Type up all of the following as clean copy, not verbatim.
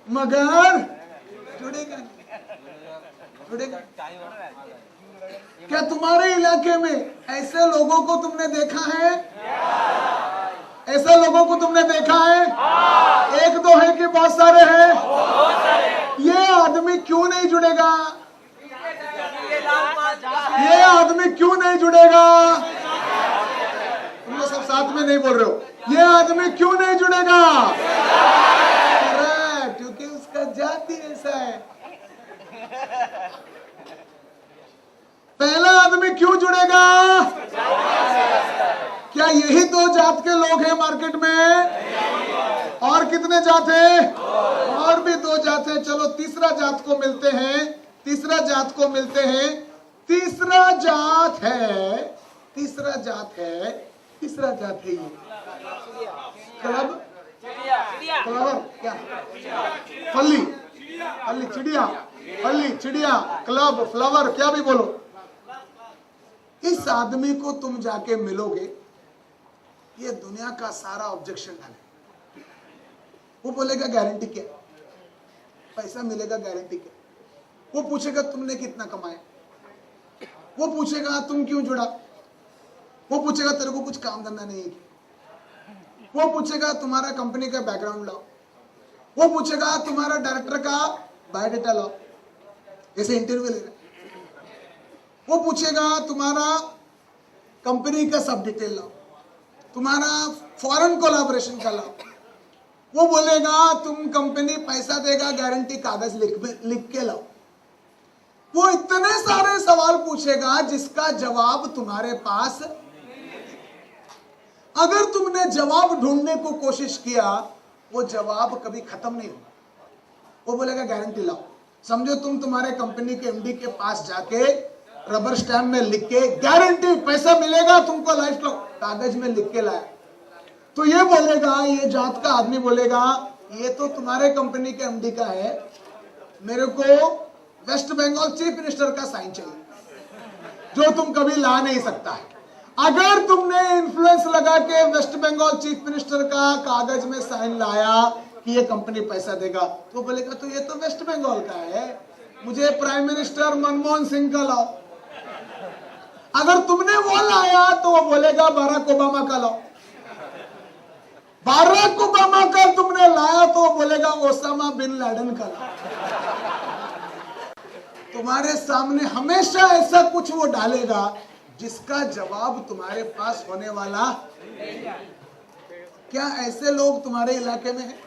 मगर जुड़ेगा जुड़ेगा। क्या तुम्हारे इलाके में ऐसे लोगों को तुमने देखा है? ऐसे लोगों को तुमने देखा है? एक दो है कि बहुत सारे हैं? ये आदमी क्यों नहीं जुड़ेगा? ये आदमी क्यों नहीं जुड़ेगा? तुम लोग सब साथ में नहीं बोल रहे हो। ये आदमी क्यों नहीं जुड़ेगा? क्योंकि उसका जाति ऐसा है। पहला आदमी क्यों जुड़ेगा? क्या यही दो जात के लोग हैं मार्केट में? और कितने जात हैं? और भी दो जात हैं। चलो तीसरा जात को मिलते हैं। तीसरा जात को मिलते हैं। तीसरा जात है। तीसरा जात है। तीसरा जात है ये क्लब फ्लावर क्या फली फली चिड़िया फली चिड़िया क्लब फ्लावर क्या भी बोलो। इस आदमी को तुम जाके मिलोगे, ये दुनिया का सारा ऑब्जेक्शन डाले। वो बोलेगा गारंटी क्या? पैसा मिलेगा गारंटी क्या? वो पूछेगा तुमने कितना कमाया? वो पूछेगा तुम क्यों जुड़ा? वो पूछेगा तेरे को कुछ काम धंधा नहीं है? वो पूछेगा तुम्हारा कंपनी का बैकग्राउंड लाओ। वो पूछेगा तुम्हारा डायरेक्टर का बायोडाटा लाओ, जैसे इंटरव्यू ले रहे। वो पूछेगा तुम्हारा कंपनी का सब डिटेल लाओ, तुम्हारा फॉरेन कोलैबोरेशन का लाओ। वो बोलेगा तुम कंपनी पैसा देगा गारंटी कागज लिख के लाओ। वो इतने सारे सवाल पूछेगा जिसका जवाब तुम्हारे पास। अगर तुमने जवाब ढूंढने को कोशिश किया, वो जवाब कभी खत्म नहीं होगा। वो बोलेगा गारंटी लाओ। समझो तुम तुम्हारे कंपनी के एमडी के पास जाके रबर स्टैम्प में लिख के गारंटी पैसा मिलेगा तुमको लाइफ लॉन्ग कागज में लिख के लाया, तो ये बोलेगा, ये जात का आदमी बोलेगा ये तो तुम्हारे कंपनी के एमडी का है, मेरे को वेस्ट बंगाल चीफ मिनिस्टर का साइन चाहिए जो तुम कभी ला नहीं सकता है। अगर तुमने इन्फ्लुएंस लगा के वेस्ट बंगाल चीफ मिनिस्टर का कागज में साइन लाया कि ये कंपनी पैसा देगा, तो बोलेगा तो ये तो वेस्ट बंगाल का है, मुझे प्राइम मिनिस्टर मनमोहन सिंह का लाओ। अगर तुमने वो लाया तो वो बोलेगा बाराक ओबामा का लाओ। बाराक ओबामा का तुमने लाया तो वो बोलेगा ओसामा बिन लादेन का लाओ। तुम्हारे सामने हमेशा ऐसा कुछ वो डालेगा जिसका जवाब तुम्हारे पास होने वाला। क्या ऐसे लोग तुम्हारे इलाके में हैं?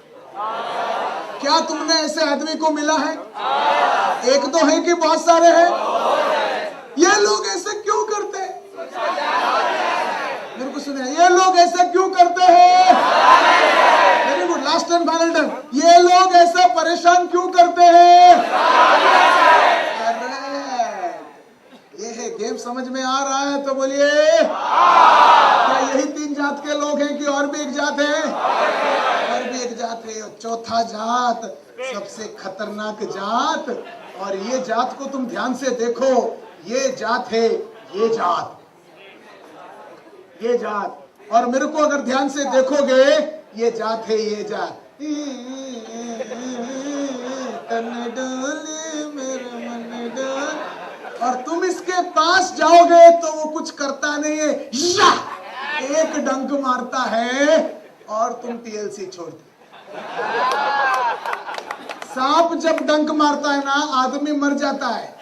क्या तुमने ऐसे आदमी को मिला है? एक दो है कि बहुत सारे हैं? ये लोग ऐसे क्यों करते हैं? मेरे को सुने, ये लोग ऐसा क्यों करते हैं? Very good, last and final turn. ये लोग ऐसा परेशान क्यों करते हैं? ये है गेम, समझ में आ रहा है तो बोलिए। क्या यही तीन जात के लोग हैं कि और भी एक जात है? और भी एक जात है, चौथा जात, सबसे खतरनाक जात। और ये जात को तुम ध्यान से देखो, ये जात है, ये जात, ये जात। और मेरे को अगर ध्यान से देखोगे, ये जात है, ये जात। और तुम इसके पास जाओगे तो वो कुछ करता नहीं है, एक डंक मारता है और तुम टीएलसी छोड़ते। सांप जब डंक मारता है ना, आदमी मर जाता है।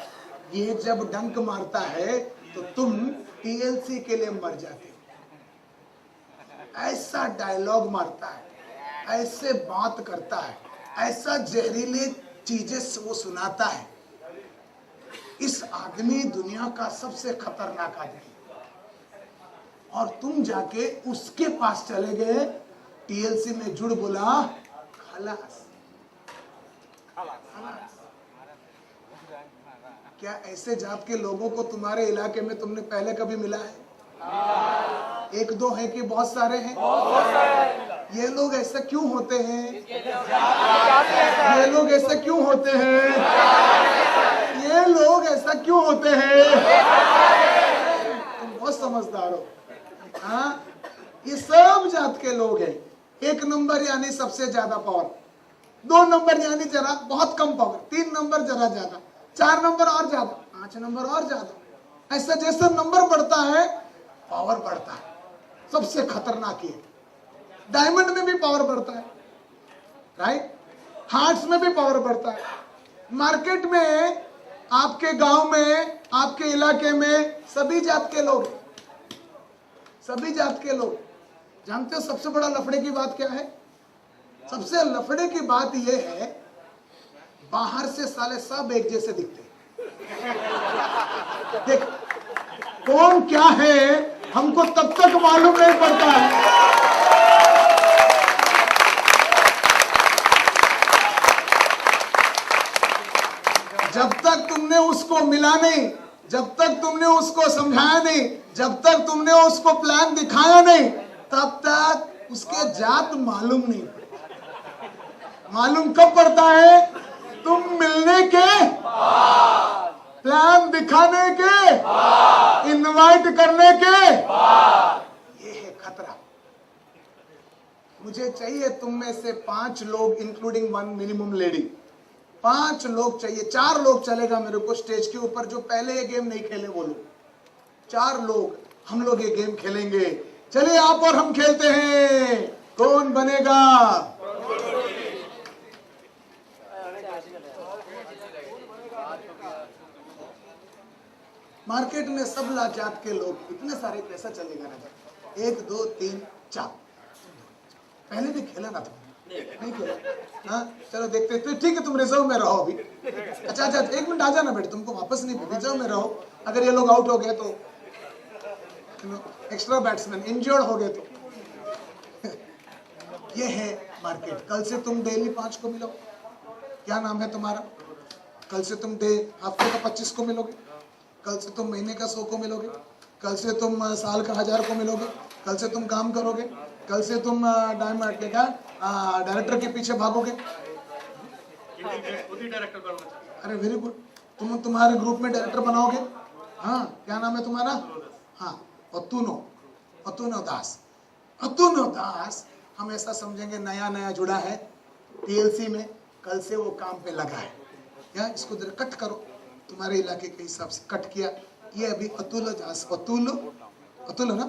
ये जब डंक मारता है तो तुम टीएलसी के लिए मर जाते हो। ऐसा डायलॉग मारता है, ऐसे बात करता है, ऐसा जहरीले चीजें वो सुनाता है। इस आदमी दुनिया का सबसे खतरनाक आदमी, और तुम जाके उसके पास चले गए, टीएलसी में जुड़ बोला, खलास। क्या ऐसे जात के लोगों को तुम्हारे इलाके में तुमने पहले कभी मिला है? एक दो है कि बहुत सारे हैं? ये लोग ऐसा क्यों होते हैं? ये लोग ऐसा क्यों होते हैं? ये लोग ऐसा क्यों होते हैं? तुम बहुत समझदार हो। हाँ, ये सब जात के लोग हैं। एक नंबर यानी सबसे ज्यादा पावर। 2 नंबर यानी जरा बहुत कम पावर, 3 नंबर जरा ज्यादा, 4 नंबर और ज्यादा, 5 नंबर और ज्यादा। ऐसा जैसा नंबर बढ़ता है पावर बढ़ता है। सबसे खतरनाक ये डायमंड में भी पावर बढ़ता है, राइट? हार्ट्स में भी पावर बढ़ता है। मार्केट में, आपके गांव में, आपके इलाके में सभी जात के लोग, सभी जात के लोग। जानते हो सबसे बड़ा लफड़े की बात क्या है? सबसे लफड़े की बात यह है, बाहर से साले सब एक जैसे दिखते हैं। देख कौन क्या है हमको तब तक मालूम नहीं पड़ता है। जब तक तुमने उसको मिला नहीं, जब तक तुमने उसको समझाया नहीं, जब तक तुमने उसको प्लान दिखाया नहीं, तब तक उसके जात मालूम नहीं पड़ता। मालूम कब पड़ता है? तुम मिलने के, प्लान दिखाने के, इनवाइट करने के। ये है खतरा। मुझे चाहिए तुम में से 5 लोग, इंक्लूडिंग 1 मिनिमम लेडी, 5 लोग चाहिए। 4 लोग चलेगा मेरे को स्टेज के ऊपर जो पहले ये गेम नहीं खेले वो लोग। 4 लोग, हम लोग ये गेम खेलेंगे। चलिए आप और हम खेलते हैं। कौन बनेगा? मार्केट में सब जात के लोग, इतने सारे, कैसा चलेगा ना? 1 2 3 4। पहले भी खेला ना तुम? नहीं खेला? हाँ चलो देखते हैं। ठीक है तुम रिजर्व में रहो अभी। अच्छा 1 मिनट आ जाना बेटे, तुमको वापस नहीं, रिजर्व में रहो। अगर ये लोग आउट हो गए तो, एक्स्ट्रा बैट्समैन इंजर्ड हो गए तो। ये है मार्केट। कल से तुम डेली 5 को मिलो। क्या नाम है तुम्हारा? कल से तुम हफ्ते का 25 को मिलोगे। कल से तुम महीने का 100 को मिलोगे। कल से तुम साल का 1000 को मिलोगे। कल से तुम काम करोगे। कल से तुम डायरेक्टर के पीछे भागोगे। अरे वेरी गुड, तुम तुम्हारे ग्रुप में डायरेक्टर बनाओगे। हाँ क्या नाम है तुम्हारा? हाँ अतुनो दास। अतुनो दास हम ऐसा समझेंगे नया जुड़ा है टीएलसी में, कल से वो काम पे लगा है। या इसको जरा कट करो, तुम्हारे इलाके के हिसाब से कट किया। ये अभी अतुलो दास, अतुलो ना,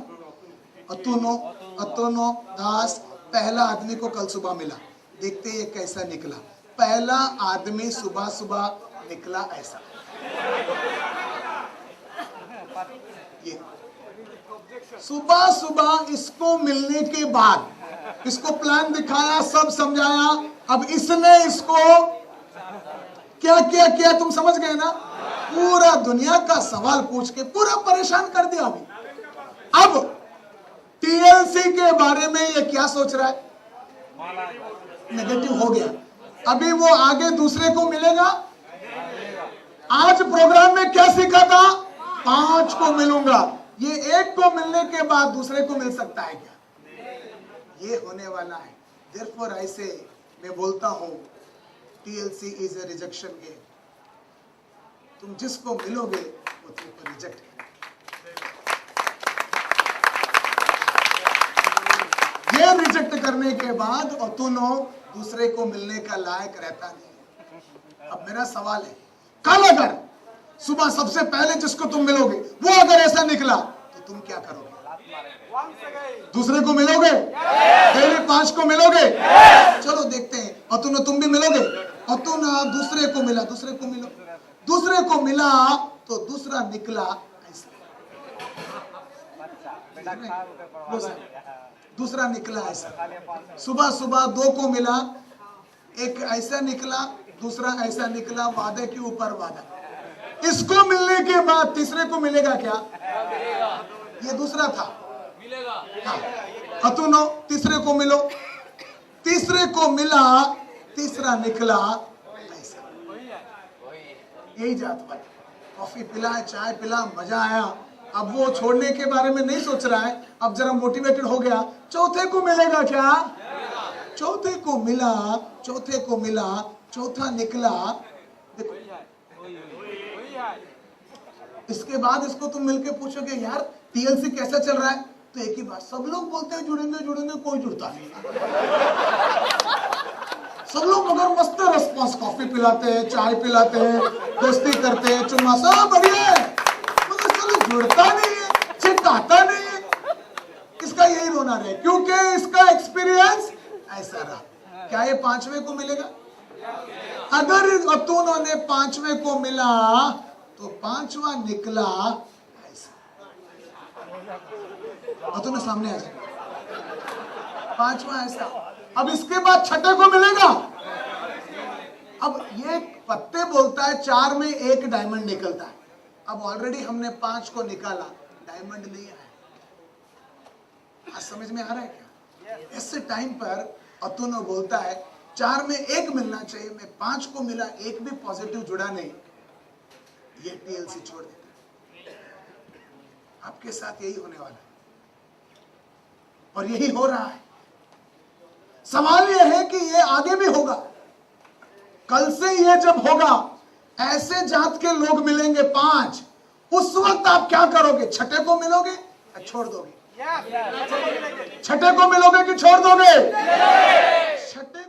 अतुनो दास पहला आदमी को कल सुबह मिला। देखते ये कैसा निकला। पहला आदमी सुबह निकला ऐसा। ये सुबह इसको मिलने के बाद, इसको प्लान दिखाया, सब समझाया। अब इसने इसको क्या किया तुम समझ गए ना? पूरा दुनिया का सवाल पूछ के पूरा परेशान कर दिया। अभी अब टीएलसी के बारे में ये क्या सोच रहा है? नेगेटिव हो गया। अभी वो आगे दूसरे को मिलेगा। आज प्रोग्राम में क्या सीखा था? 5 को मिलूंगा। ये 1 को मिलने के बाद दूसरे को मिल सकता है क्या? ये होने वाला है। Therefore I say, मैं बोलता हूं TLC is a rejection game। तुम जिसको मिलोगे वो तुमको रिजेक्ट करेगा। ये रिजेक्ट करने के बाद अतुनो दूसरे को मिलने का लायक रहता नहीं। अब मेरा सवाल है, कल अगर सुबह सबसे पहले जिसको तुम मिलोगे वो अगर ऐसा निकला तो तुम क्या करोगे? दूसरे को मिलोगे? डेली 5 को मिलोगे? चलो देखते हैं। अतुनो तुम भी मिलोगे? अतुना दूसरे को मिला, दूसरे को मिलो। दूसरे को मिला तो दूसरा निकला ऐसा। दूसरा निकला ऐसा। सुबह 2 को मिला, एक ऐसा निकला, दूसरा ऐसा निकला। वादे के ऊपर वादा। इसको मिलने के बाद तीसरे को मिलेगा क्या? ये दूसरा था। हाँ। अतुनो तीसरे को मिलो, तीसरे को मिला, तीसरा निकला ऐसा। यही जात भाई। कॉफी पिला, चाय पिला, मजा आया। अब वो छोड़ने के बारे में नहीं सोच रहा है। अब जरा मोटिवेटेड हो गया। चौथे को मिलेगा क्या? चौथे को मिला, चौथे को मिला, चौथा निकला। देखो इसके बाद इसको तुम मिलके पूछोगे यार टीएलसी कैसा चल रहा है, तो एक ही बात, सब लोग बोलते हैं जुड़ेंगे, कोई जुड़ता नहीं। सब लोग मगर मस्त रिस्पॉन्स, कॉफी पिलाते हैं, चाय पिलाते हैं, दोस्ती करते हैं, चुम्मा, सब बढ़िया है, मगर चलो जुड़ता नहीं है, चिपकाता नहीं है। इसका यही रोना रहे, क्योंकि इसका एक्सपीरियंस ऐसा रहा। क्या ये 5वें को मिलेगा? अगर अतुनों ने 5वें को मिला तो 5वां निकला ऐसा। अतुनों सामने आ जाए, 5वां ऐसा। अब इसके बाद 6ठे को मिलेगा। अब ये पत्ते बोलता है 4 में 1 डायमंड निकलता है। अब ऑलरेडी हमने 5 को निकाला, डायमंड नहीं आया। आज समझ में आ रहा है क्या? ऐसे टाइम पर अतुनो बोलता है 4 में 1 मिलना चाहिए, मैं 5 को मिला, 1 भी पॉजिटिव जुड़ा नहीं, ये टीएलसी छोड़ देता है। आपके साथ यही होने वाला है और यही हो रहा है। सवाल यह है कि ये आगे भी होगा। कल से ये जब होगा, ऐसे जात के लोग मिलेंगे 5, उस वक्त आप क्या करोगे? 6ठे को मिलोगे या छोड़ दोगे? 6ठे को मिलोगे कि छोड़ दोगे? 6ठे